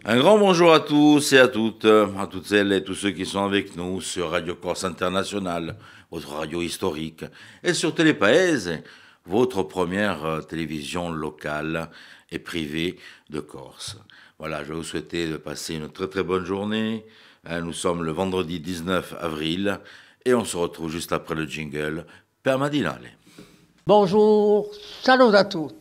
Un grand bonjour à tous et à toutes celles et tous ceux qui sont avec nous sur Radio Corse International, votre radio historique, et sur Télépaèse, votre première télévision locale et privée de Corse. Voilà, je vais vous souhaiter de passer une très très bonne journée. Nous sommes le vendredi 19 avril et on se retrouve juste après le jingle per Madinale. Bonjour, salut à tous.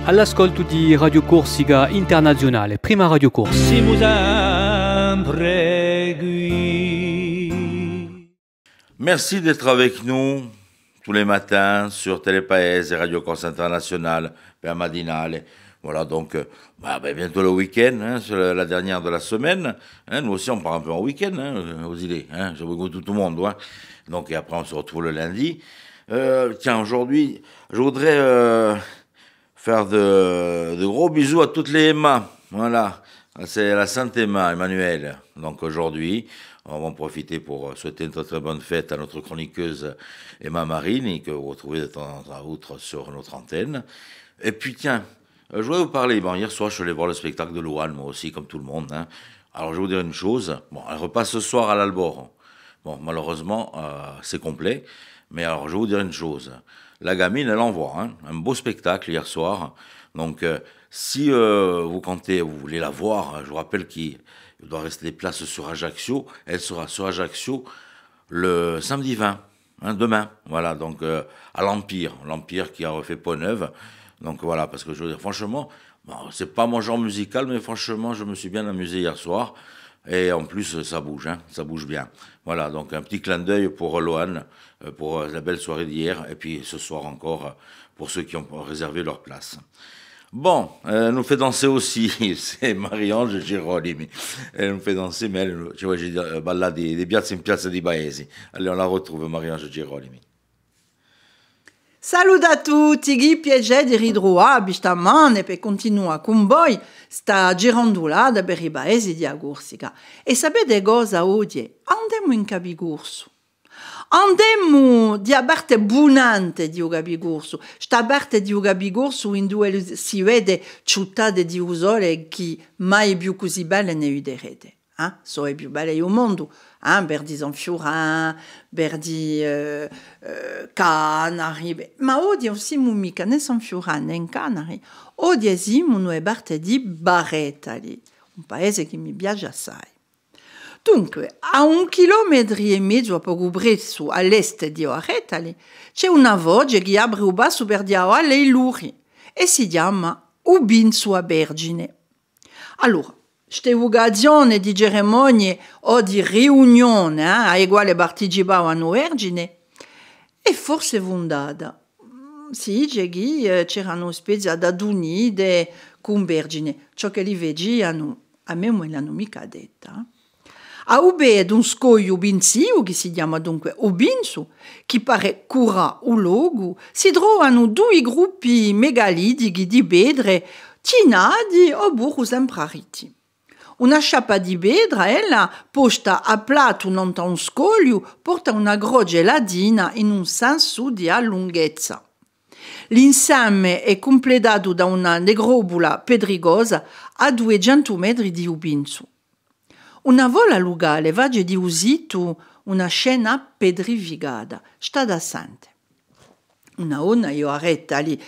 All'ascolto di Radio Corsica Internazionale, prima Radio Corse. Siamo sempre qui. Merci d'être avec nous tous les matins sur Télépaèse et Radio Corse International, per Madinale. Voilà, donc, bientôt le week-end, hein, c'est la dernière de la semaine. Hein, nous aussi, on part un peu en week-end, hein, aux idées. Hein, j'ai beaucoup tout le monde. Ouais. Donc, et après, on se retrouve le lundi. Tiens, aujourd'hui, je voudrais faire de gros bisous à toutes les Emma. Voilà, c'est la Sainte Emma, Emmanuel. Donc, aujourd'hui, on va en profiter pour souhaiter une très très bonne fête à notre chroniqueuse Emma Marini, que vous retrouvez de temps à autre sur notre antenne. Et puis, tiens, je voulais vous parler. Bon, hier soir, je suis allé voir le spectacle de Louane, moi aussi, comme tout le monde. Hein. Alors, je vais vous dire une chose. Bon, elle repasse ce soir à l'Albor. Bon, malheureusement, c'est complet. Mais alors, je vais vous dire une chose. La gamine, elle envoie. Hein, un beau spectacle hier soir. Donc, si vous comptez, vous voulez la voir, je vous rappelle qu'il doit rester des places sur Ajaccio. Elle sera sur Ajaccio le samedi 20, hein, demain. Voilà, donc à l'Empire qui a refait peau neuve. Donc voilà, parce que je veux dire, franchement, bon, c'est pas mon genre musical, mais franchement, je me suis bien amusé hier soir. Et en plus, ça bouge, hein, ça bouge bien. Voilà, donc un petit clin d'œil pour Loane, pour la belle soirée d'hier, et puis ce soir encore, pour ceux qui ont réservé leur place. Bon, elle nous fait danser aussi, c'est Marie-Ange Girolimi. Elle nous fait danser, mais elle, tu vois, j'ai dit, balla di piazza in piazza di Paesi. Allez, on la retrouve, Marie-Ange Girolimi. Salut a tutti, chi piace di ritrovare stamane per continuare con voi sta girandolata per i paesi di Corsica. E sapete cosa oggi? Andiamo in Capicurso. Andiamo di parte bunante di Capicurso. Sta parte di Capicurso in dove si vede città di usole che mai più così belle ne vedrete. Sono le più belle del mondo. Berdi Zanfiorin, Berdi Canari, ma oggi siamo mica né Zanfiorin né Canari, oggi siamo noi parte di Baretali, un paese che mi piace assai. Dunque, a 1,5 chilometri a poco prezzo all'est di Baretali c'è una voce che apre il basso per dire le Luri e si chiama Ubinsu a Vergine. Allora, queste occasioni di cerimonie o di riunioni ai quali partecipavano vergine è forse fondata. Si dice che c'erano specie da unite con vergine, ciò che li vedevano, a me non l'hanno mica detta. A ube ad un scoglio ubinsiu, che si chiama dunque Ubinsu, che pare cura un luogo, si trovano due gruppi megalitici di pedre tinati o burro semprariti. Una sciappa di pedra, ella, posta a plato non da un scoglio, porta una croce ladina in un senso di lunghezza. L'insieme è completato da una necropoli pedrigosa a 200 metri di Ubinsu. Una vola lugale vage di usito una scena pedrificata, sta da sante. Una onna io arretta lì,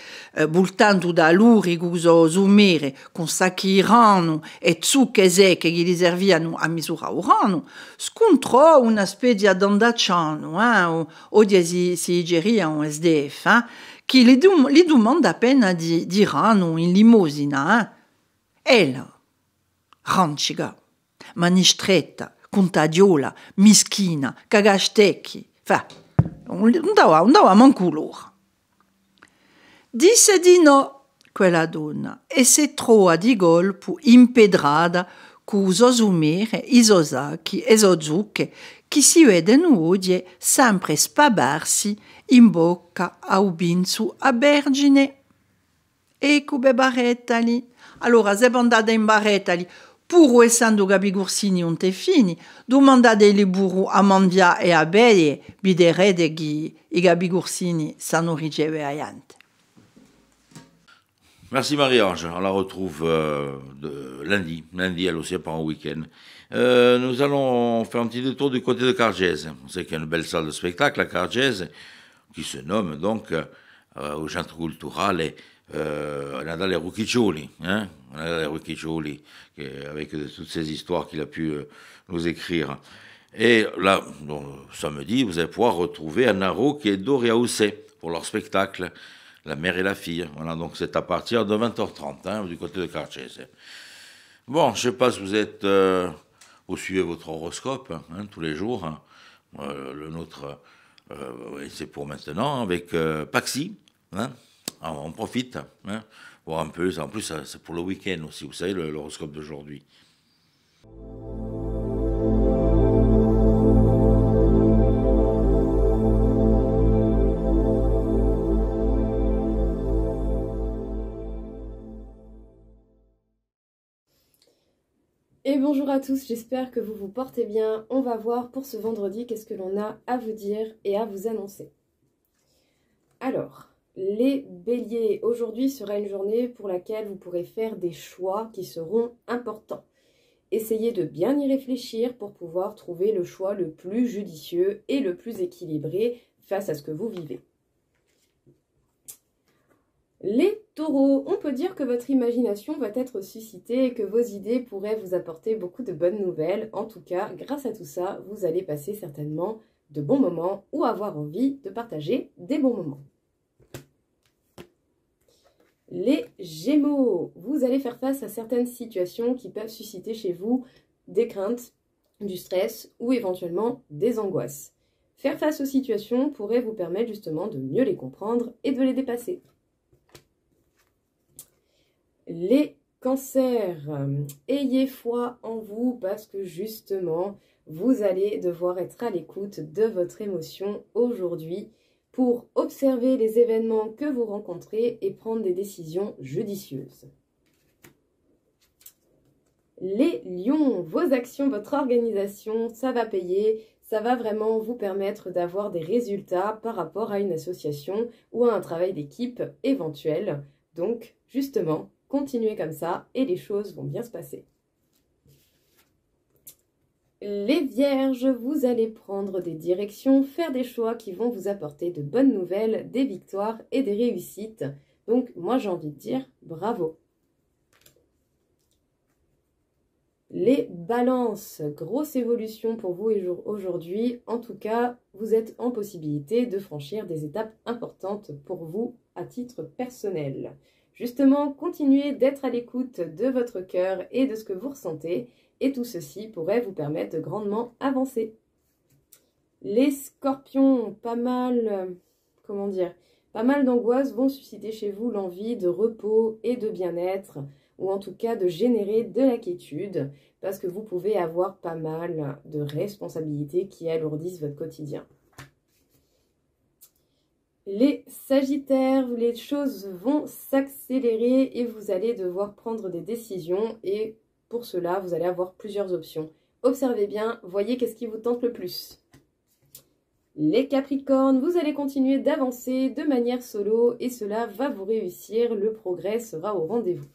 bultando da lurigo su mare, con sacchi rano e zucche secche che gli servivano a misura o rano, scontrò una specie d'andacciano, oggi si geria un SDF, che gli domanda appena di rano in limosina. Ella, ranciga, mani stretta, contagiola, mischina, cagastecchi, non dava manco l'ora. Disse di no quella donna e si trova di colpo impedrata con i sosumere, i sosacchi e i zucche che si vedono oggi sempre spabarsi in bocca a Ubinsu a Vergine. e cube barrettali. Allora, se andate in barrettali, pur essendo Gabi Gursini un te fini, domandate il libro a Mandia e a Beie, vedrete che i Gabi Gursini sanno ricevere aiante. Merci Marie-Ange, on la retrouve lundi elle aussi pendant le week-end. Nous allons faire un petit détour du côté de Cargèse. On sait qu'il y a une belle salle de spectacle à Cargèse, qui se nomme donc au Centre Culturale Nadal Rucchiccioli, Nadal Rucchiccioli, avec toutes ces histoires qu'il a pu nous écrire. Et là, donc, samedi, vous allez pouvoir retrouver Anaro et Doria Housset pour leur spectacle La mère et la fille. Voilà, donc c'est à partir de 20h30 du côté de Cargèse. Bon, je ne sais pas si vous êtes... vous suivez votre horoscope tous les jours. Le nôtre, c'est pour maintenant avec Paxi. Alors, on profite, voir un peu. En plus, c'est pour le week-end aussi, vous savez, l'horoscope d'aujourd'hui. Et bonjour à tous, j'espère que vous vous portez bien. On va voir pour ce vendredi qu'est-ce que l'on a à vous dire et à vous annoncer. Alors, les béliers, aujourd'hui sera une journée pour laquelle vous pourrez faire des choix qui seront importants. Essayez de bien y réfléchir pour pouvoir trouver le choix le plus judicieux et le plus équilibré face à ce que vous vivez. Les taureaux, on peut dire que votre imagination va être suscitée et que vos idées pourraient vous apporter beaucoup de bonnes nouvelles. En tout cas, grâce à tout ça, vous allez passer certainement de bons moments ou avoir envie de partager des bons moments. Les gémeaux, vous allez faire face à certaines situations qui peuvent susciter chez vous des craintes, du stress ou éventuellement des angoisses. Faire face aux situations pourrait vous permettre justement de mieux les comprendre et de les dépasser. Les cancers, ayez foi en vous parce que justement, vous allez devoir être à l'écoute de votre émotion aujourd'hui pour observer les événements que vous rencontrez et prendre des décisions judicieuses. Les lions, vos actions, votre organisation, ça va payer, ça va vraiment vous permettre d'avoir des résultats par rapport à une association ou à un travail d'équipe éventuel. Donc, justement, continuez comme ça et les choses vont bien se passer. Les vierges, vous allez prendre des directions, faire des choix qui vont vous apporter de bonnes nouvelles, des victoires et des réussites. Donc, moi j'ai envie de dire bravo. Les balances, grosse évolution pour vous aujourd'hui. En tout cas, vous êtes en possibilité de franchir des étapes importantes pour vous à titre personnel. Justement, continuez d'être à l'écoute de votre cœur et de ce que vous ressentez. Et tout ceci pourrait vous permettre de grandement avancer. Les scorpions, pas mal d'angoisses vont susciter chez vous l'envie de repos et de bien-être, ou en tout cas de générer de la quiétude, parce que vous pouvez avoir pas mal de responsabilités qui alourdissent votre quotidien. Les sagittaires, les choses vont s'accélérer et vous allez devoir prendre des décisions et pour cela, vous allez avoir plusieurs options. Observez bien, voyez qu'est-ce qui vous tente le plus. Les Capricornes, vous allez continuer d'avancer de manière solo et cela va vous réussir, le progrès sera au rendez-vous.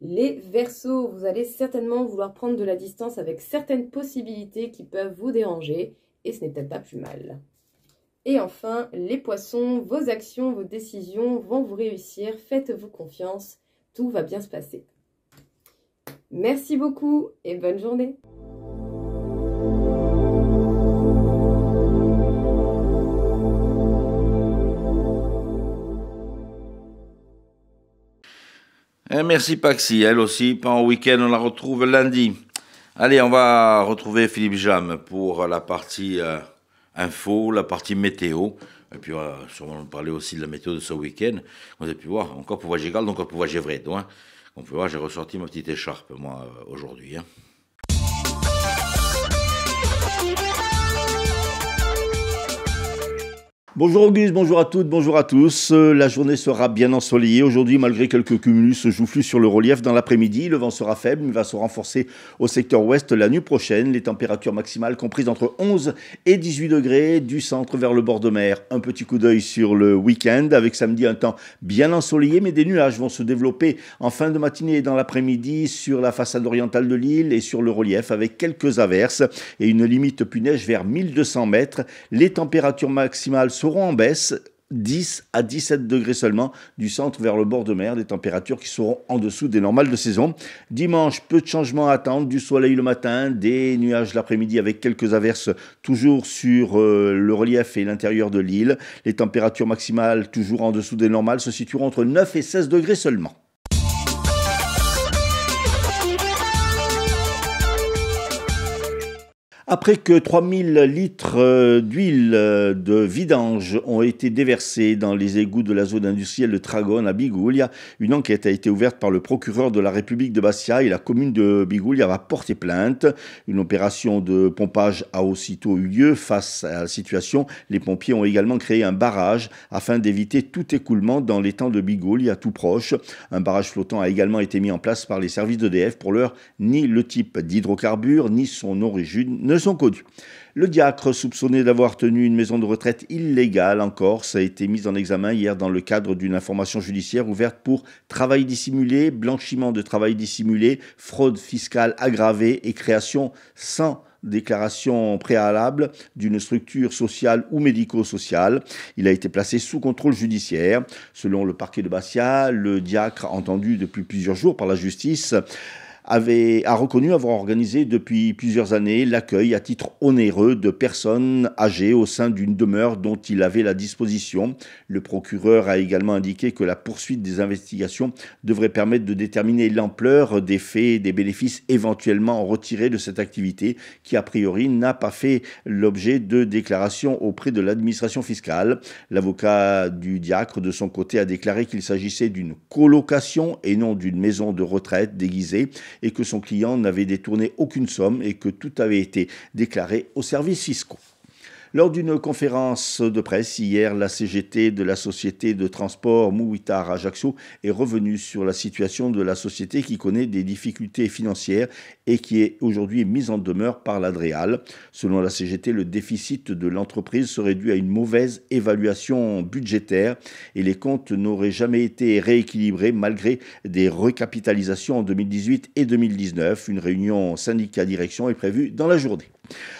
Les Verseaux, vous allez certainement vouloir prendre de la distance avec certaines possibilités qui peuvent vous déranger et ce n'est peut-être pas plus mal. Et enfin, les Poissons, vos actions, vos décisions vont vous réussir, faites-vous confiance, tout va bien se passer. Merci beaucoup et bonne journée. Et merci Paxi, elle aussi, pendant le week-end, on la retrouve lundi. Allez, on va retrouver Philippe Jam pour la partie info, la partie météo. Et puis on va sûrement parler aussi de la météo de ce week-end. Vous avez pu voir, encore pour voyager Galles, encore pour voyager vrai. Donc, on peut voir, j'ai ressorti ma petite écharpe, moi, aujourd'hui. Bonjour Auguste, bonjour à toutes, bonjour à tous. La journée sera bien ensoleillée aujourd'hui malgré quelques cumulus joufflus sur le relief dans l'après-midi. Le vent sera faible, mais va se renforcer au secteur ouest la nuit prochaine. Les températures maximales comprises entre 11 et 18 degrés du centre vers le bord de mer. Un petit coup d'œil sur le week-end avec samedi un temps bien ensoleillé, mais des nuages vont se développer en fin de matinée et dans l'après-midi sur la façade orientale de l'île et sur le relief avec quelques averses et une limite pluie-neige vers 1200 mètres. Les températures maximales seront en baisse, 10 à 17 degrés seulement du centre vers le bord de mer, des températures qui seront en dessous des normales de saison. Dimanche, peu de changements à attendre, du soleil le matin, des nuages l'après-midi avec quelques averses toujours sur le relief et l'intérieur de l'île. Les températures maximales toujours en dessous des normales se situeront entre 9 et 16 degrés seulement. Après que 3000 litres d'huile de vidange ont été déversés dans les égouts de la zone industrielle de Tragone à Biguglia, une enquête a été ouverte par le procureur de la République de Bastia et la commune de Biguglia va porter plainte. Une opération de pompage a aussitôt eu lieu. Face à la situation, les pompiers ont également créé un barrage afin d'éviter tout écoulement dans l'étang de Biguglia tout proche. Un barrage flottant a également été mis en place par les services d'EDF. Pour l'heure, ni le type d'hydrocarbures ni son origine ne sont connus. Le diacre soupçonné d'avoir tenu une maison de retraite illégale en Corse a été mis en examen hier dans le cadre d'une information judiciaire ouverte pour travail dissimulé, blanchiment de travail dissimulé, fraude fiscale aggravée et création sans déclaration préalable d'une structure sociale ou médico-sociale. Il a été placé sous contrôle judiciaire. Selon le parquet de Bastia, le diacre, entendu depuis plusieurs jours par la justice, a reconnu avoir organisé depuis plusieurs années l'accueil à titre onéreux de personnes âgées au sein d'une demeure dont il avait la disposition. Le procureur a également indiqué que la poursuite des investigations devrait permettre de déterminer l'ampleur des faits et des bénéfices éventuellement retirés de cette activité qui, a priori, n'a pas fait l'objet de déclarations auprès de l'administration fiscale. L'avocat du diacre, de son côté, a déclaré qu'il s'agissait d'une colocation et non d'une maison de retraite déguisée, et que son client n'avait détourné aucune somme et que tout avait été déclaré aux services fiscaux. Lors d'une conférence de presse hier, la CGT de la société de transport Mouitar Ajaccio est revenue sur la situation de la société qui connaît des difficultés financières et qui est aujourd'hui mise en demeure par l'Adréal. Selon la CGT, le déficit de l'entreprise serait dû à une mauvaise évaluation budgétaire et les comptes n'auraient jamais été rééquilibrés malgré des recapitalisations en 2018 et 2019. Une réunion syndicat-direction est prévue dans la journée.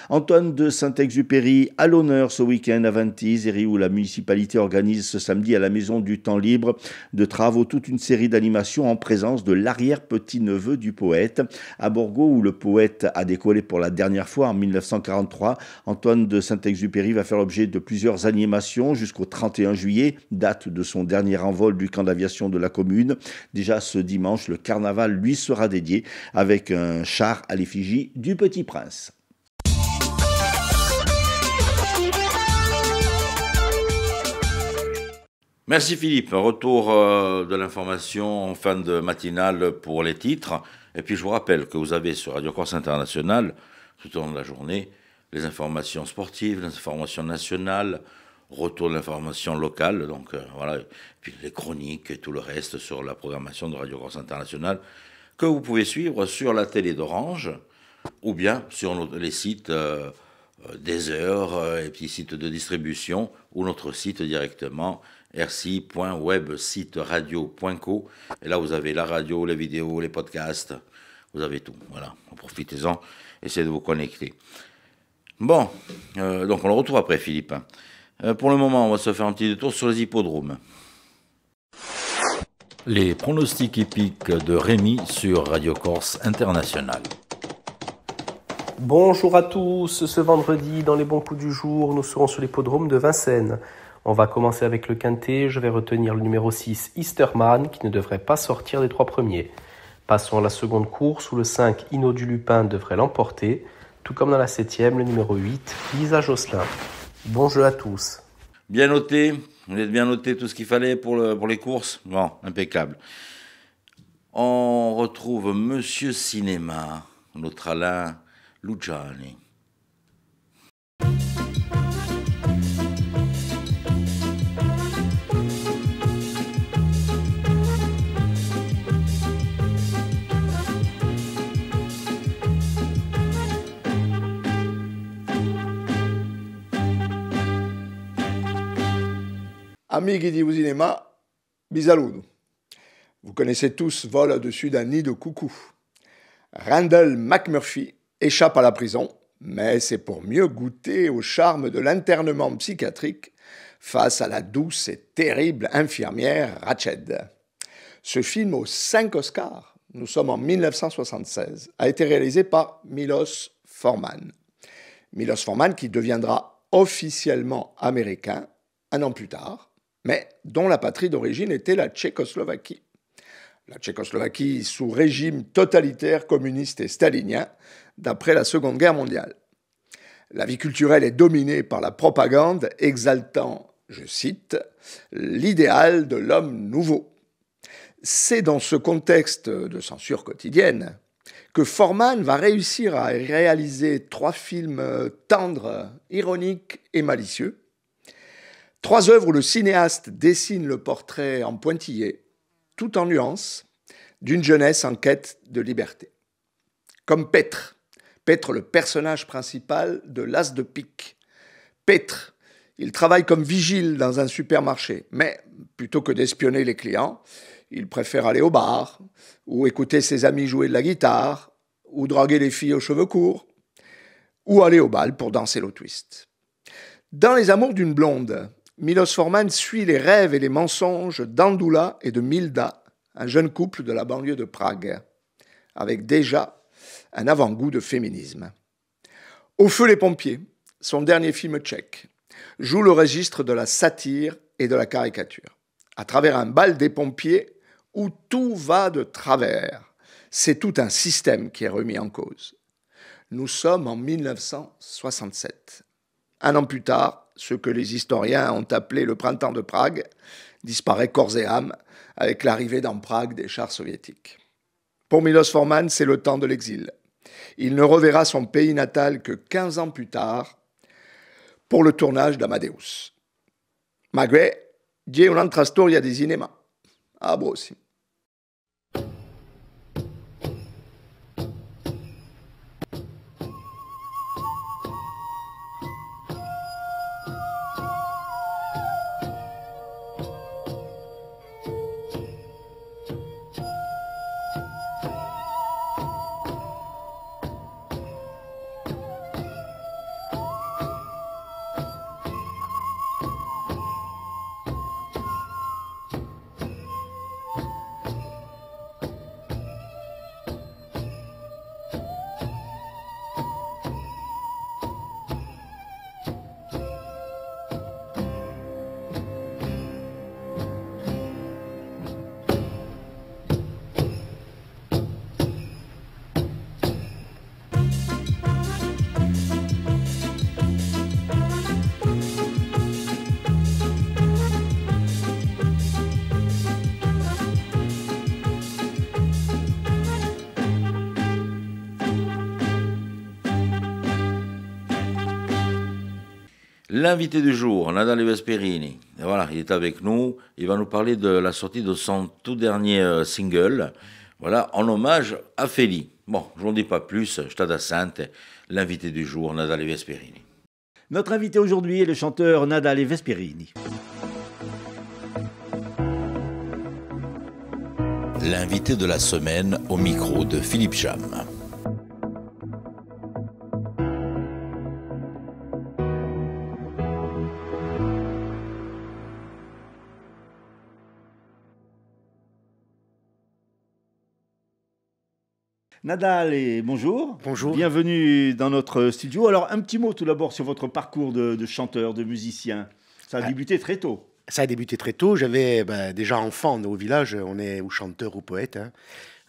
Antoine de Saint-Exupéry à l'honneur ce week-end à Ventiseri où la municipalité organise ce samedi à la Maison du Temps Libre de travaux toute une série d'animations en présence de l'arrière-petit-neveu du poète. À Borgo où le poète a décollé pour la dernière fois en 1943, Antoine de Saint-Exupéry va faire l'objet de plusieurs animations jusqu'au 31 juillet, date de son dernier envol du camp d'aviation de la commune. Déjà ce dimanche, le carnaval lui sera dédié avec un char à l'effigie du Petit Prince. Merci Philippe. Retour de l'information en fin de matinale pour les titres. Et puis je vous rappelle que vous avez sur Radio Corse International, tout au long de la journée, les informations sportives, les informations nationales, retour de l'information locale, donc voilà, et puis les chroniques et tout le reste sur la programmation de Radio Corse International que vous pouvez suivre sur la télé d'Orange ou bien sur les sites des heures et petits sites de distribution ou notre site directement rci.websiteradio.co et là vous avez la radio, les vidéos, les podcasts, vous avez tout, voilà, profitez-en, essayez de vous connecter. Bon, donc on le retrouve après Philippe. Pour le moment on va se faire un petit détour sur les hippodromes. Les pronostics hippiques de Rémi sur Radio Corse International. Bonjour à tous, ce vendredi dans les bons coups du jour, nous serons sur l'hippodrome de Vincennes. On va commencer avec le quintet, je vais retenir le numéro 6, Easterman, qui ne devrait pas sortir des 3 premiers. Passons à la seconde course, où le 5, Inno du Lupin, devrait l'emporter, tout comme dans la 7e, le numéro 8, Lisa Josselin. Bon jeu à tous. Bien noté, vous avez bien noté tout ce qu'il fallait pour les courses. Bon, impeccable. On retrouve Monsieur Cinéma, notre Alain Luciani. Amighi di Usinema, vi saluto. Vous connaissez tous Vol au-dessus d'un nid de coucou. Randall McMurphy échappe à la prison, mais c'est pour mieux goûter au charme de l'internement psychiatrique face à la douce et terrible infirmière Rachel. Ce film aux 5 Oscars, nous sommes en 1976, a été réalisé par Milos Forman. Milos Forman qui deviendra officiellement américain un an plus tard, mais dont la patrie d'origine était la Tchécoslovaquie. La Tchécoslovaquie sous régime totalitaire communiste et stalinien d'après la Seconde Guerre mondiale. La vie culturelle est dominée par la propagande exaltant, je cite, l'idéal de l'homme nouveau. C'est dans ce contexte de censure quotidienne que Forman va réussir à réaliser 3 films tendres, ironiques et malicieux. 3 œuvres où le cinéaste dessine le portrait en pointillé, tout en nuances, d'une jeunesse en quête de liberté. Comme Petr, le personnage principal de L'As de pique. Petr, il travaille comme vigile dans un supermarché, mais plutôt que d'espionner les clients, il préfère aller au bar, ou écouter ses amis jouer de la guitare, ou draguer les filles aux cheveux courts, ou aller au bal pour danser le twist. Dans Les Amours d'une blonde, Milos Forman suit les rêves et les mensonges d'Andula et de Milda, un jeune couple de la banlieue de Prague, avec déjà un avant-goût de féminisme. Au feu les pompiers, son dernier film tchèque, joue le registre de la satire et de la caricature, à travers un bal des pompiers où tout va de travers. C'est tout un système qui est remis en cause. Nous sommes en 1967. Un an plus tard, ce que les historiens ont appelé le printemps de Prague disparaît corps et âme avec l'arrivée dans Prague des chars soviétiques. Pour Milos Forman, c'est le temps de l'exil. Il ne reverra son pays natal que 15 ans plus tard pour le tournage d'Amadeus. Magre, c'è un'altra storia di cinema. A prossimo. L'invité du jour, Nadal Vesperini, et voilà, il est avec nous, il va nous parler de la sortie de son tout dernier single, voilà, en hommage à Feli. Bon, je n'en dis pas plus, je t'adasante, l'invité du jour, Nadal Vesperini. Notre invité aujourd'hui est le chanteur Nadal Vesperini. L'invité de la semaine au micro de Philippe Cham. Nadal, et bonjour. Bonjour. Bienvenue dans notre studio. Alors, un petit mot tout d'abord sur votre parcours de chanteur, de musicien. Ça a débuté très tôt. Ça a débuté très tôt. J'avais déjà enfant au village, on est ou chanteur ou poète. Hein.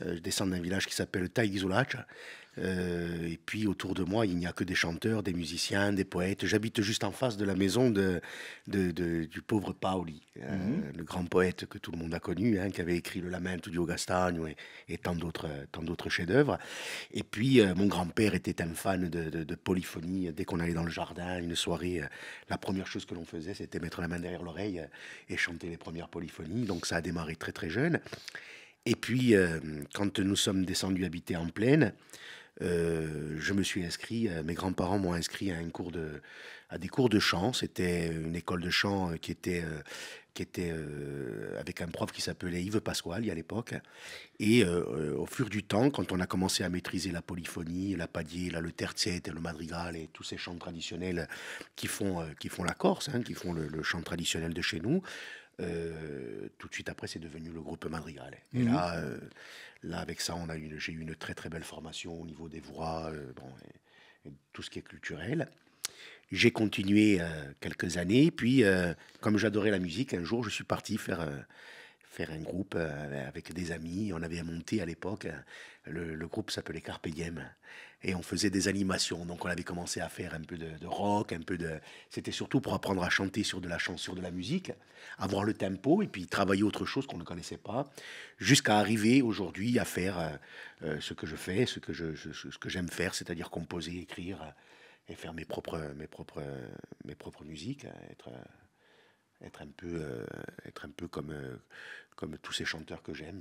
Je descends d'un village qui s'appelle Taigizulac. Et puis autour de moi, il n'y a que des chanteurs, des musiciens, des poètes. J'habite juste en face de la maison du pauvre Paoli, le grand poète que tout le monde a connu, qui avait écrit Le Lamento di Ogastagno et tant d'autres chefs-d'œuvre. Et puis mon grand-père était un fan de polyphonie. Dès qu'on allait dans le jardin, une soirée, la première chose que l'on faisait, c'était mettre la main derrière l'oreille et chanter les premières polyphonies. Donc ça a démarré très très jeune. Et puis, quand nous sommes descendus habiter en plaine, je me suis inscrit, mes grands-parents m'ont inscrit à des cours de chant. C'était une école de chant qui était avec un prof qui s'appelait Yves Pasquale à l'époque. Et au fur du temps, quand on a commencé à maîtriser la polyphonie, la padier, le tercet, le madrigal et tous ces chants traditionnels qui font la Corse, qui font le chant traditionnel de chez nous, tout de suite après, c'est devenu le groupe Madrigal. Et là, avec ça, j'ai eu une très très belle formation au niveau des voix, et tout ce qui est culturel. J'ai continué quelques années, puis comme j'adorais la musique, un jour je suis parti faire un groupe avec des amis. On avait monté à l'époque, le groupe s'appelait Carpe Diem, et on faisait des animations. Donc on avait commencé à faire un peu de rock, c'était surtout pour apprendre à chanter sur de la chanson, sur de la musique, avoir le tempo, et puis travailler autre chose qu'on ne connaissait pas, jusqu'à arriver aujourd'hui à faire ce que je fais, ce que j'aime faire, c'est-à-dire composer, écrire, et faire mes propres musiques, être un peu comme tous ces chanteurs que j'aime.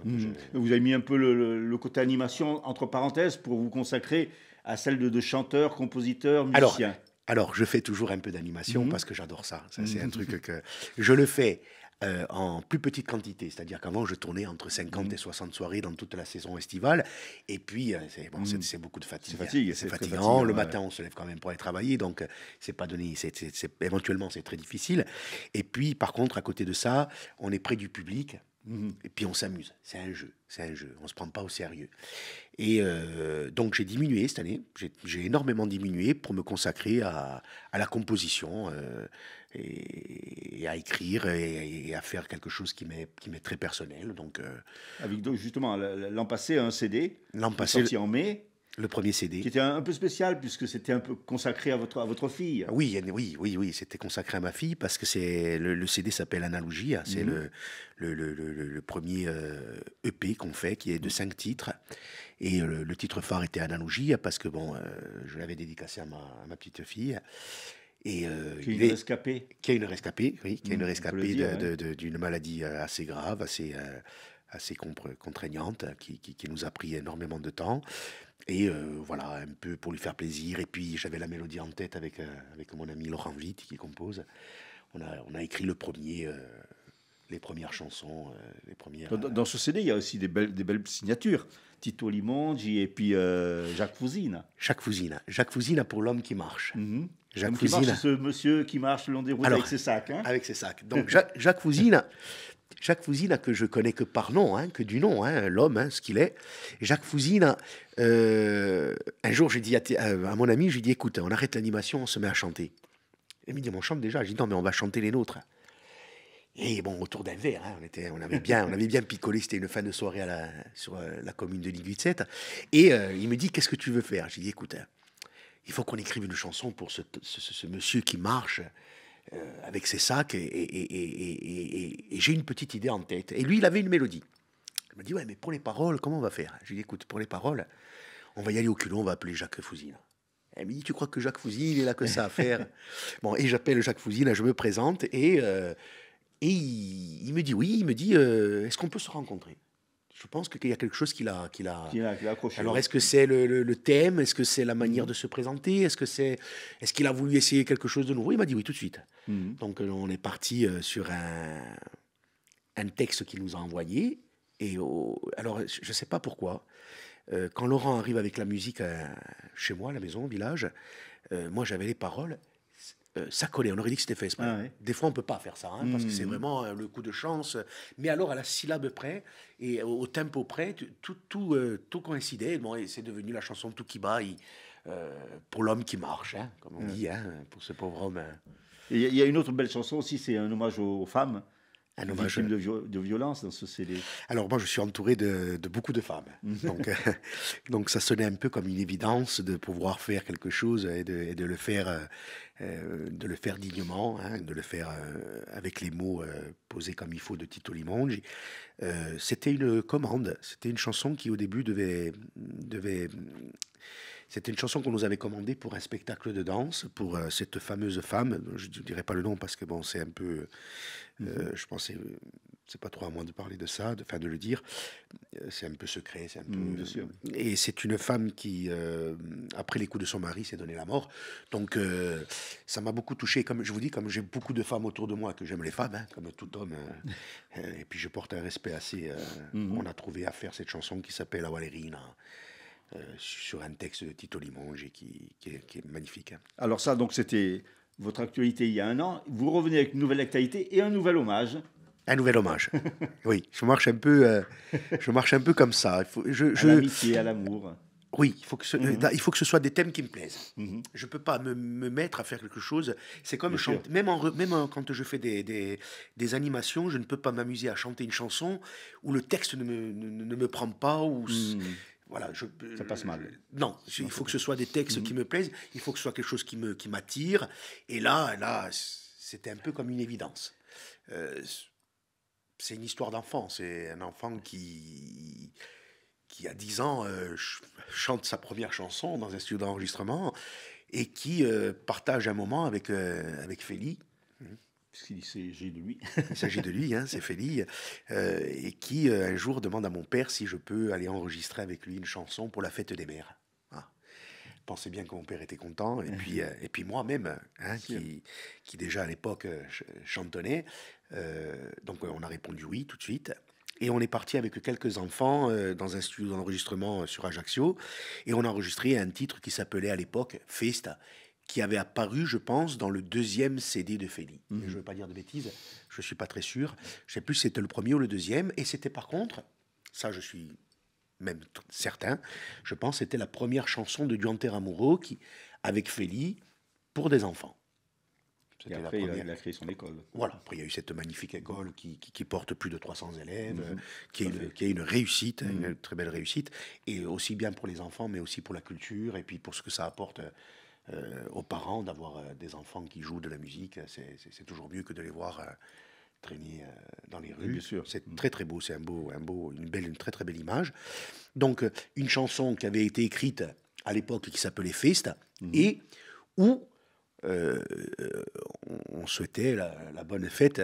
Vous avez mis un peu le côté animation entre parenthèses pour vous consacrer à celle de chanteurs, compositeurs, musiciens. Alors, je fais toujours un peu d'animation parce que j'adore ça. Ça, c'est un truc que je le fais en plus petite quantité. C'est-à-dire qu'avant, je tournais entre 50 et 60 soirées dans toute la saison estivale. Et puis, c'est beaucoup de fatigue. C'est fatigant. Le matin, on se lève quand même pour aller travailler. Donc, c'est pas donné. Éventuellement, c'est très difficile. Et puis, par contre, à côté de ça, on est près du public. Et puis on s'amuse, c'est un jeu, on se prend pas au sérieux. Et donc j'ai diminué cette année, j'ai énormément diminué pour me consacrer à la composition et à écrire et à faire quelque chose qui m'est très personnel. Donc, avec justement l'an passé un CD, sorti en mai. Le premier CD. Qui était un peu spécial puisque c'était un peu consacré à votre fille. Oui, c'était consacré à ma fille parce que le CD s'appelle Analogie. C'est le premier EP qu'on fait qui est de 5 titres. Et le titre phare était Analogie parce que je l'avais dédicacé à ma petite fille. Et, qui est une rescapée. Qui est une rescapée, oui. Qui est une rescapée d'une maladie assez grave, assez contraignante, qui nous a pris énormément de temps. Et voilà, un peu pour lui faire plaisir. Et puis j'avais la mélodie en tête avec mon ami Laurent Witt qui compose. On a écrit les premières chansons, les premières. Dans ce CD, il y a aussi des belles signatures. Tito Limongi et puis Jacques Fouzina. Jacques Fouzina pour l'homme qui marche. Jacques Fouzina, c'est ce monsieur qui marche le long des routes avec ses sacs. Avec ses sacs. Donc Jacques Fouzina. Jacques Fouzina, que je connais que par nom, que du nom, l'homme, ce qu'il est. Jacques Fouzina, un jour, j'ai dit à mon ami, j'ai dit, écoute, on arrête l'animation, on se met à chanter. Il me dit, on chante déjà. J'ai dit, non, mais on va chanter les nôtres. Et bon, autour d'un verre, on avait bien picolé, c'était une fin de soirée sur la commune de Ligüitset. Et il me dit, qu'est-ce que tu veux faire? J'ai dit, écoute, il faut qu'on écrive une chanson pour ce monsieur qui marche avec ses sacs, et j'ai une petite idée en tête. Et lui, il avait une mélodie. Il m'a dit, ouais, mais pour les paroles, comment on va faire? J'ai dit, écoute, pour les paroles, on va y aller au culot, on va appeler Jacques Fouzina. Elle me dit, tu crois que Jacques Fouzina, il a que ça à faire? Bon, et j'appelle Jacques Fouzina, je me présente, et il me dit, oui, est-ce qu'on peut se rencontrer? Je pense qu'il y a quelque chose qu'il a accroché. Alors, est-ce que c'est le thème? Est-ce que c'est la manière de se présenter? Est-ce qu'il a voulu essayer quelque chose de nouveau? Il m'a dit oui tout de suite. Donc, on est parti sur un texte qu'il nous a envoyé. Et alors, je ne sais pas pourquoi. Quand Laurent arrive avec la musique chez moi, à la maison, au village, moi, j'avais les paroles. Ça collait, on aurait dit que c'était fait exprès. Ah ouais. Des fois, on ne peut pas faire ça, parce que c'est vraiment le coup de chance. Mais alors, à la syllabe près et au tempo près, tout coïncidait. Bon, et c'est devenu la chanson de Toukiba pour l'homme qui marche, comme on dit, pour ce pauvre homme. Il y a une autre belle chanson aussi, c'est un hommage aux femmes. Un hommage de violence dans ce CD. Alors moi, je suis entouré de beaucoup de femmes. Donc ça sonnait un peu comme une évidence de pouvoir faire quelque chose et de le faire dignement, de le faire avec les mots posés comme il faut de Tito Limongi. C'était une commande. C'était une chanson qui au début devait C'était une chanson qu'on nous avait commandée pour un spectacle de danse, pour cette fameuse femme. Je ne dirai pas le nom parce que bon, c'est un peu... je pensais... c'est pas trop à moi de parler de ça, de le dire. C'est un peu secret, c'est un peu... bien sûr. Et c'est une femme qui, après les coups de son mari, s'est donné la mort. Donc, ça m'a beaucoup touché. Comme je vous dis, comme j'ai beaucoup de femmes autour de moi, que j'aime les femmes, hein, comme tout homme. Et puis, je porte un respect assez... On a trouvé à faire cette chanson qui s'appelle La Valerina, sur un texte de Tito Limongi qui est magnifique. Hein. Alors ça, donc c'était votre actualité il y a un an. Vous revenez avec une nouvelle actualité et un nouvel hommage. Un nouvel hommage. Oui, je marche un peu comme ça. À l'amitié, à l'amour. Oui, il faut que ce soit des thèmes qui me plaisent. Je ne peux pas me mettre à faire quelque chose. C'est comme chanter. Même quand je fais des animations, je ne peux pas m'amuser à chanter une chanson où le texte ne me prend pas. Voilà, ça passe mal. Non, il faut que ce soit des textes qui me plaisent. Il faut que ce soit quelque chose qui m'attire. Et là, c'était un peu comme une évidence. C'est une histoire d'enfant. C'est un enfant qui à 10 ans, chante sa première chanson dans un studio d'enregistrement et qui partage un moment avec Feli. Puisqu'il s'agit de lui. Il s'agit de lui, hein, c'est Feli. Et qui, un jour, demande à mon père si je peux aller enregistrer avec lui une chanson pour la fête des mères. Ah. Pensez bien que mon père était content. Et puis moi-même, hein, qui déjà à l'époque chantonnais. Donc on a répondu oui tout de suite. Et on est parti avec quelques enfants dans un studio d'enregistrement sur Ajaccio. Et on a enregistré un titre qui s'appelait à l'époque Festa, qui avait apparu, je pense, dans le 2e CD de Feli. Je ne veux pas dire de bêtises, je ne suis pas très sûr. Je ne sais plus si c'était le premier ou le 2e. Et c'était par contre, ça je suis même certain, je pense que c'était la première chanson de Duanter Amuro avec Feli pour des enfants. Et après, il a créé son école. Voilà, après il y a eu cette magnifique école qui porte plus de 300 élèves, qui est une réussite, une très belle réussite, et aussi bien pour les enfants, mais aussi pour la culture, et puis pour ce que ça apporte aux parents d'avoir des enfants qui jouent de la musique. C'est toujours mieux que de les voir traîner dans les rues. C'est très très beau, c'est une très très belle image. Donc une chanson qui avait été écrite à l'époque qui s'appelait Festa, et où on souhaitait la bonne fête.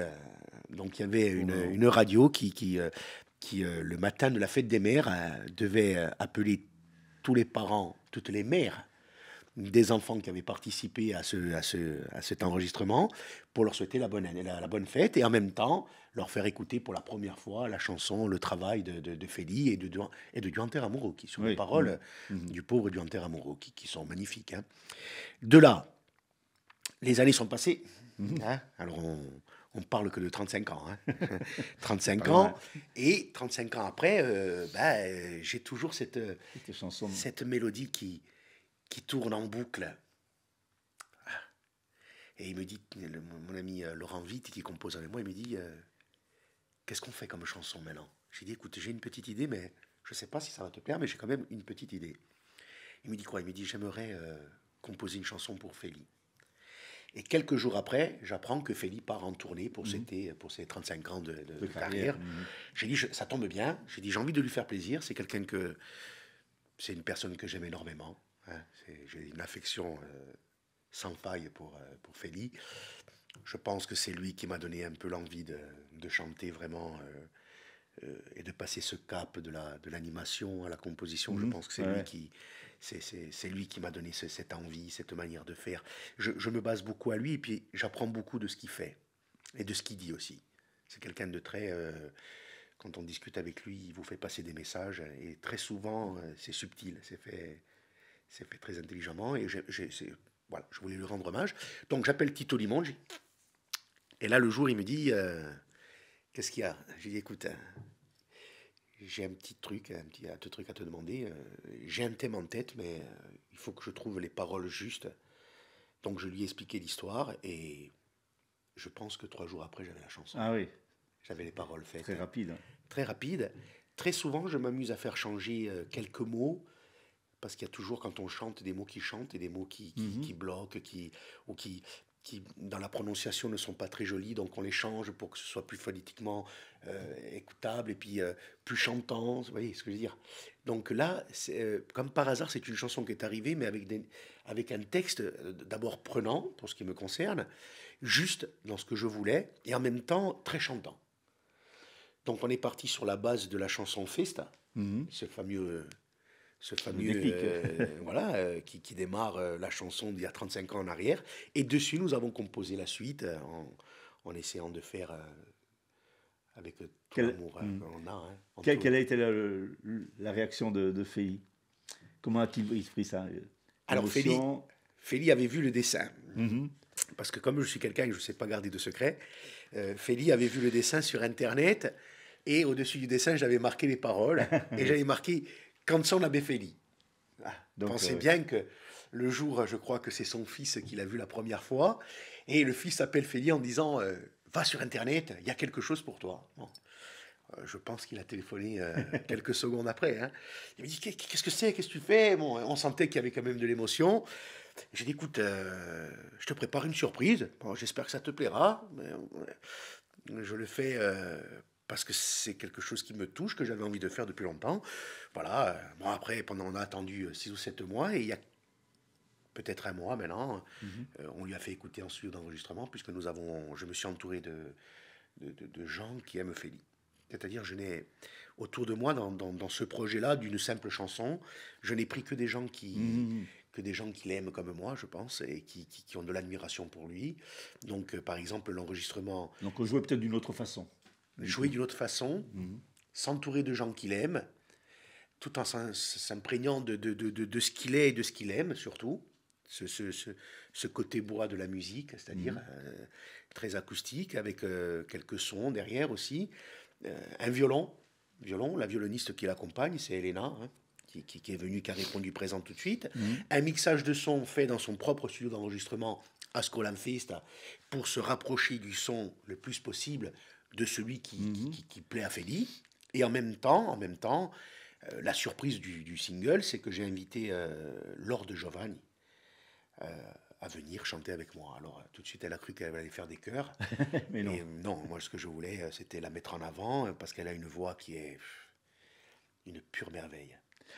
Donc il y avait une radio qui le matin de la fête des mères, devait appeler tous les parents, toutes les mères des enfants qui avaient participé à cet enregistrement pour leur souhaiter la bonne fête et en même temps leur faire écouter pour la première fois la chanson, le travail de Feli et de Duanter Amuro, qui sont les paroles du pauvre Duanter Amuro, qui sont magnifiques. Hein. De là, les années sont passées. Hein. Alors, on parle que de 35 ans. Hein. 35 ans. Et 35 ans après, j'ai toujours cette mélodie qui tourne en boucle. Et il me dit, mon ami Laurent Witt, qui compose avec moi, il me dit, qu'est-ce qu'on fait comme chanson maintenant? J'ai dit, écoute, j'ai une petite idée, mais je ne sais pas si ça va te plaire, mais j'ai quand même une petite idée. Il me dit quoi? Il me dit, j'aimerais composer une chanson pour Feli. Et quelques jours après, j'apprends que Feli part en tournée pour ses 35 ans de carrière. J'ai dit, ça tombe bien. J'ai dit, j'ai envie de lui faire plaisir. C'est une personne que j'aime énormément. Hein. J'ai une affection sans faille pour Feli. Je pense que c'est lui qui m'a donné un peu l'envie de chanter vraiment et de passer ce cap de l'animation à la composition. Je pense que c'est lui qui... C'est lui qui m'a donné cette envie, cette manière de faire. Je me base beaucoup à lui et puis j'apprends beaucoup de ce qu'il fait et de ce qu'il dit aussi. C'est quelqu'un de très... quand on discute avec lui, il vous fait passer des messages et très souvent, c'est subtil, c'est fait très intelligemment et voilà, je voulais lui rendre hommage. Donc j'appelle Tito Limongi et là, le jour, il me dit qu'est-ce qu'il y a? J'ai dit, écoute... j'ai un petit truc à te demander. J'ai un thème en tête, mais il faut que je trouve les paroles justes. Donc je lui ai expliqué l'histoire et je pense que 3 jours après, j'avais la chanson. Ah oui. J'avais les paroles faites. Très rapide. Très rapide. Très souvent, je m'amuse à faire changer quelques mots parce qu'il y a toujours, quand on chante, des mots qui chantent et des mots qui bloquent, qui, dans la prononciation, ne sont pas très jolies, donc on les change pour que ce soit plus phonétiquement écoutable et puis plus chantant, vous voyez ce que je veux dire. Donc là, comme par hasard, c'est une chanson qui est arrivée, mais avec un texte d'abord prenant, pour ce qui me concerne, juste dans ce que je voulais, et en même temps très chantant. Donc on est parti sur la base de la chanson Festa, ce fameux voilà, qui démarre la chanson d'il y a 35 ans en arrière. Et dessus, nous avons composé la suite en essayant de faire avec tout l'amour qu'on a. Quelle a été la réaction de Feli? Comment a-t-il pris ça? Alors, Feli avait vu le dessin. Parce que comme je suis quelqu'un que je ne sais pas garder de secret, Feli avait vu le dessin sur Internet. Et au-dessus du dessin, j'avais marqué les paroles. Et j'avais marqué Canzone l'abbé Feli. Pensez bien que le jour, je crois que c'est son fils qui l'a vu la première fois. Et le fils appelle Feli en disant va sur Internet, il y a quelque chose pour toi. Bon. Je pense qu'il a téléphoné quelques secondes après. Hein. Il me dit qu'est-ce que c'est, qu'est-ce que tu fais? Bon, on sentait qu'il y avait quand même de l'émotion. J'ai dit écoute, je te prépare une surprise. Bon, j'espère que ça te plaira. Mais, je le fais parce que c'est quelque chose qui me touche, que j'avais envie de faire depuis longtemps. Voilà. Bon, après, on a attendu 6 ou 7 mois, et il y a peut-être un mois maintenant, on lui a fait écouter en studio d'enregistrement, puisque je me suis entouré de gens qui aiment Feli. C'est-à-dire, je n'ai autour de moi, dans ce projet-là, d'une simple chanson, je n'ai pris que des gens qui l'aiment comme moi, je pense, et qui ont de l'admiration pour lui. Donc, par exemple, l'enregistrement... Donc, on jouait peut-être d'une autre façon. Jouer d'une autre façon, s'entourer de gens qu'il aime, tout en s'imprégnant de ce qu'il est et de ce qu'il aime, surtout. Ce côté bois de la musique, c'est-à-dire très acoustique, avec quelques sons derrière aussi. Un violon, la violoniste qui l'accompagne, c'est Elena, qui est venue, qui a répondu présent tout de suite. Un mixage de son fait dans son propre studio d'enregistrement à Scolanfesta pour se rapprocher du son le plus possible de celui qui plaît à Feli. Et en même temps, la surprise du single, c'est que j'ai invité Laure de Giovanni à venir chanter avec moi. Alors, tout de suite, elle a cru qu'elle allait faire des chœurs. Mais non. Et, non, moi, ce que je voulais, c'était la mettre en avant, parce qu'elle a une voix qui est une pure merveille.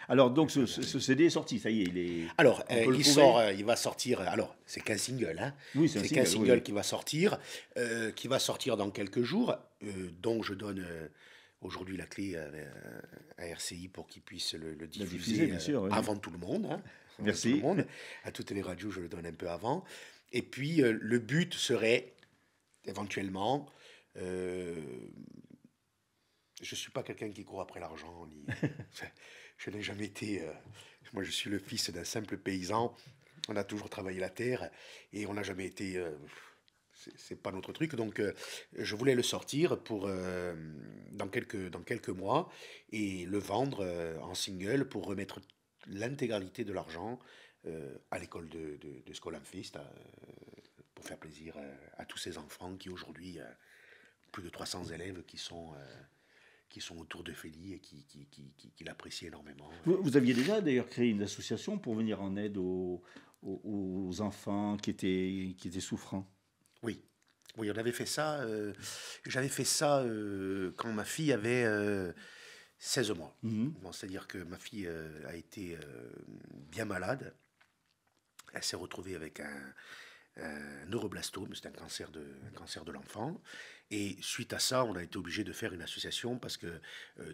Alors, donc, ce CD est sorti, ça y est, il est... Alors, il va sortir... Alors, c'est qu'un single, hein. Oui, c'est qu'un single qui va sortir dans quelques jours, dont je donne... aujourd'hui, la clé à RCI pour qu'ils puissent le diffuser bien sûr, avant tout le monde. Hein, merci. Tout le monde. À toutes les radios, je le donne un peu avant. Et puis, le but serait, éventuellement... je ne suis pas quelqu'un qui court après l'argent. Je n'ai jamais été... moi, je suis le fils d'un simple paysan. On a toujours travaillé la terre et on n'a jamais été... c'est pas notre truc, donc je voulais le sortir dans quelques mois et le vendre en single pour remettre l'intégralité de l'argent à l'école de Scolanfesta pour faire plaisir à tous ces enfants qui aujourd'hui, plus de 300 élèves qui sont autour de Feli et qui l'apprécient énormément. Vous aviez déjà d'ailleurs créé une association pour venir en aide aux enfants qui étaient souffrants. Oui, on avait fait ça. J'avais fait ça quand ma fille avait 16 mois. Bon, c'est-à-dire que ma fille a été bien malade. Elle s'est retrouvée avec un neuroblastome, c'est un cancer de l'enfant. Et suite à ça, on a été obligé de faire une association parce que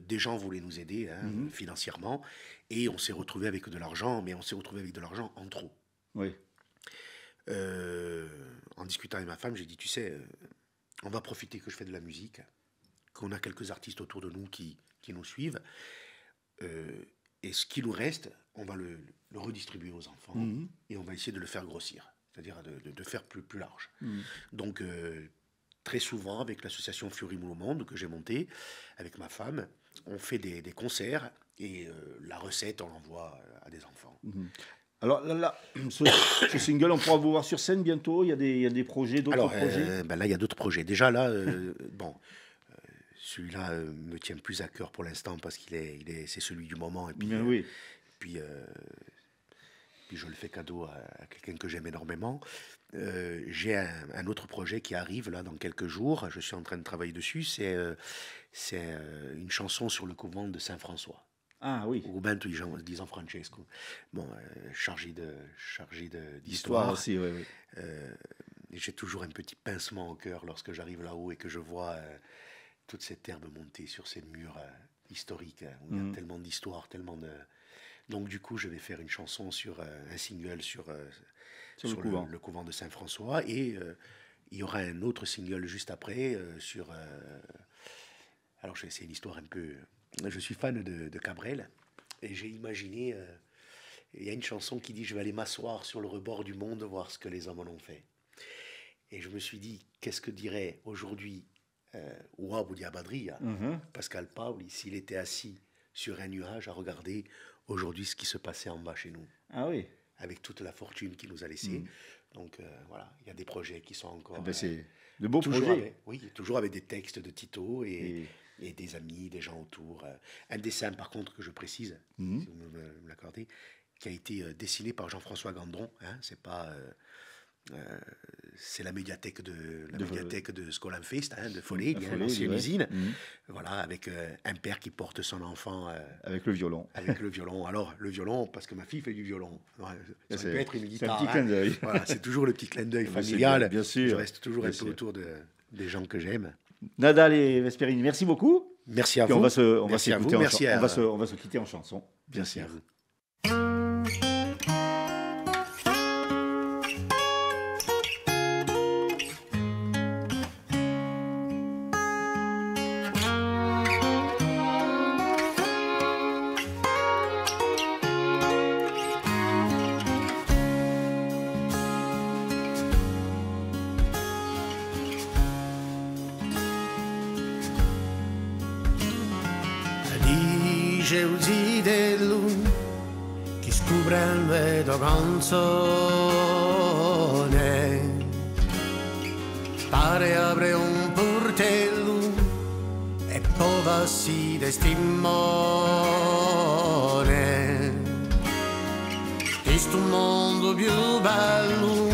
des gens voulaient nous aider financièrement. Et on s'est retrouvé avec de l'argent, mais on s'est retrouvé avec de l'argent en trop. Oui. En discutant avec ma femme, j'ai dit, tu sais, on va profiter que je fais de la musique, qu'on a quelques artistes autour de nous qui nous suivent, et ce qui nous reste, on va le redistribuer aux enfants, et on va essayer de le faire grossir, c'est-à-dire de faire plus large. Donc, très souvent, avec l'association Fleury-Moule au Monde, que j'ai montée, avec ma femme, on fait des concerts, et la recette, on l'envoie à des enfants. Alors là, ce single, on pourra vous voir sur scène bientôt. Il y a des projets, d'autres projets. Là, il y a d'autres projets. Déjà là, celui-là me tient plus à cœur pour l'instant parce c'est celui du moment. Et puis, oui. Puis puis je le fais cadeau à quelqu'un que j'aime énormément. J'ai un autre projet qui arrive là dans quelques jours. Je suis en train de travailler dessus. C'est une chanson sur le couvent de Saint-François. Ah oui. Ruben di San Francesco. Bon, chargé d'histoire. Histoire aussi, oui. J'ai toujours un petit pincement au cœur lorsque j'arrive là-haut et que je vois toute cette herbe monter sur ces murs historiques où il y a tellement d'histoire, tellement de... Donc du coup, je vais faire une chanson sur un single sur le couvent de Saint-François et il y aura un autre single juste après sur... Alors c'est une histoire un peu... Je suis fan de Cabrel et j'ai imaginé... il y a une chanson qui dit « Je vais aller m'asseoir sur le rebord du monde, voir ce que les hommes en ont fait ». Et je me suis dit, qu'est-ce que dirait aujourd'hui Ouab Diabadria, Pascal Paoli, s'il était assis sur un nuage à regarder aujourd'hui ce qui se passait en bas chez nous. Ah oui. Avec toute la fortune qu'il nous a laissée. Donc voilà, il y a des projets qui sont encore... c'est de beaux projets. Toujours avec des textes de Tito et des amis, des gens autour. Un dessin, par contre, que je précise, si vous me l'accordez, qui a été dessiné par Jean-François Gandron. C'est pas... c'est la médiathèque de Scolanfest, de Follet, l'ancienne usine. Voilà, avec un père qui porte son enfant avec le violon. Alors le violon, parce que ma fille fait du violon. Ça peut être une guitare. C'est un petit clin d'œil. Voilà, c'est toujours le petit clin d'œil familial. Bien sûr. Je reste toujours un peu autour des gens que j'aime. Nadal et Vesperini, merci beaucoup. Merci à vous. On va se quitter en chanson. Merci à vous. Geusi dello che scoprendo e do canzone pare apre un portello e poi passi testimone di sto mondo più bello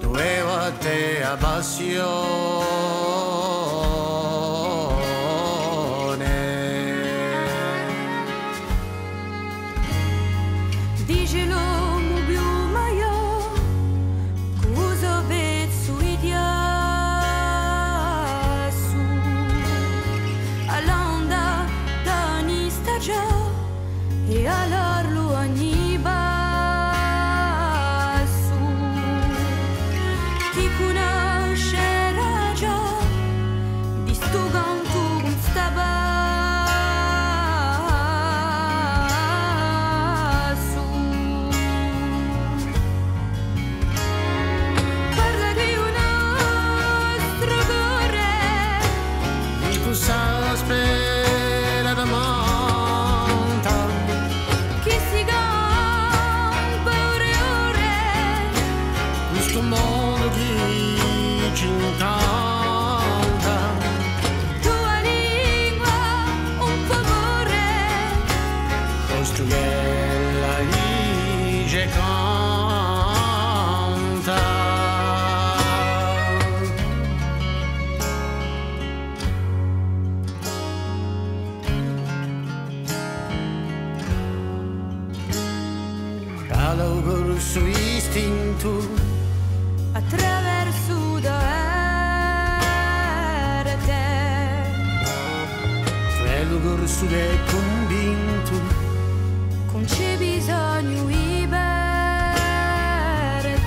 dove a te a passione. E all'orlo ogni basso chi conoscerà già di sto canto con sta basso parla di un nostro cuore di cosa spera da me. Questo mondo che ci incanta, tua lingua un favore, questo che la dice canta. Calo per il suo istinto attraverso da te quello corso che è convinto con c'è bisogno di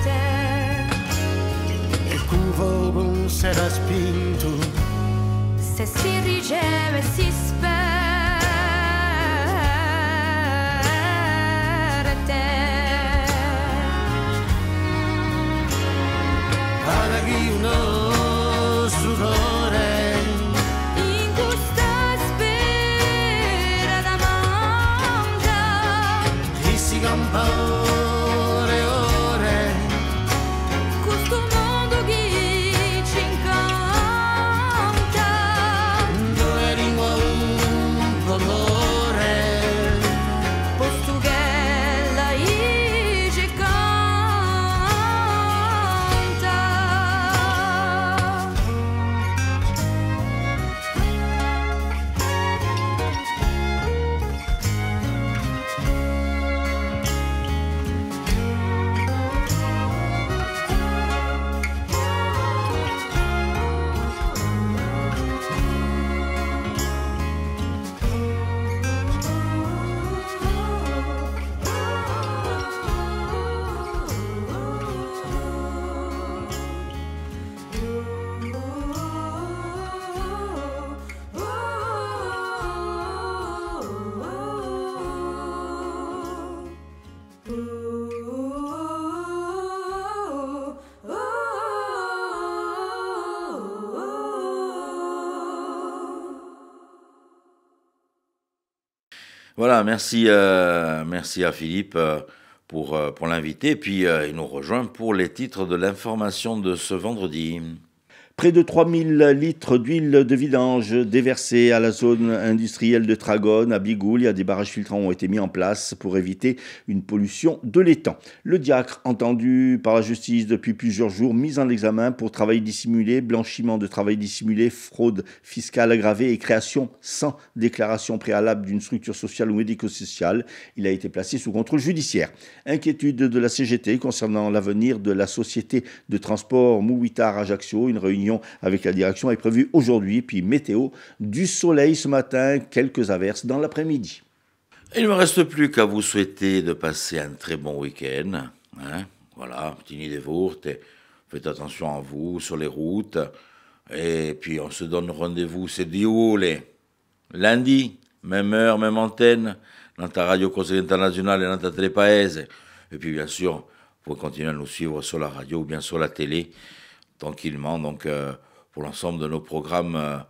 te e cuvo con sarà spinto se si riceve si spera il nostro cuore in questa spera da manca che si campa ore e ore questo mondo che ci incanta dove lingua Voilà, merci à Philippe pour l'inviter. Puis il nous rejoint pour les titres de l'information de ce vendredi. Près de 3000 litres d'huile de vidange déversés à la zone industrielle de Tragone, à Bigoulia. Des barrages filtrants ont été mis en place pour éviter une pollution de l'étang. Le diacre, entendu par la justice depuis plusieurs jours, mis en examen pour travail dissimulé, blanchiment de travail dissimulé, fraude fiscale aggravée et création sans déclaration préalable d'une structure sociale ou médico-sociale. Il a été placé sous contrôle judiciaire. Inquiétude de la CGT concernant l'avenir de la société de transport Mouitar-Ajaccio. Une réunion avec la direction est prévue aujourd'hui. Puis météo, du soleil ce matin, quelques averses dans l'après-midi. Il ne me reste plus qu'à vous souhaiter de passer un très bon week-end. Voilà, petit nid des Wurtes. Faites attention à vous sur les routes. Et puis on se donne rendez-vous, c'est Dioule. Lundi, même heure, même antenne, dans ta radio Conseil International et dans ta Telepaese. Et puis bien sûr, vous pouvez continuer à nous suivre sur la radio ou bien sur la télé, tranquillement, donc pour l'ensemble de nos programmes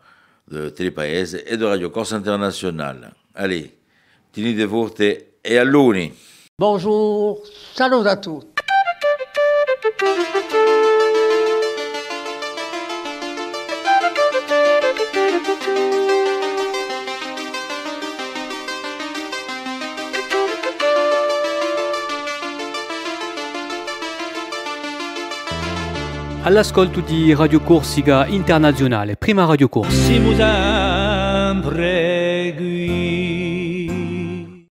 de Telepaese et de Radio Corse International. Allez, Tini de Wurte et à Luni. Bonjour, salut à tous. All'ascolto di Radio Corsica Internazionale, prima Radio Corsa. Siamo sempre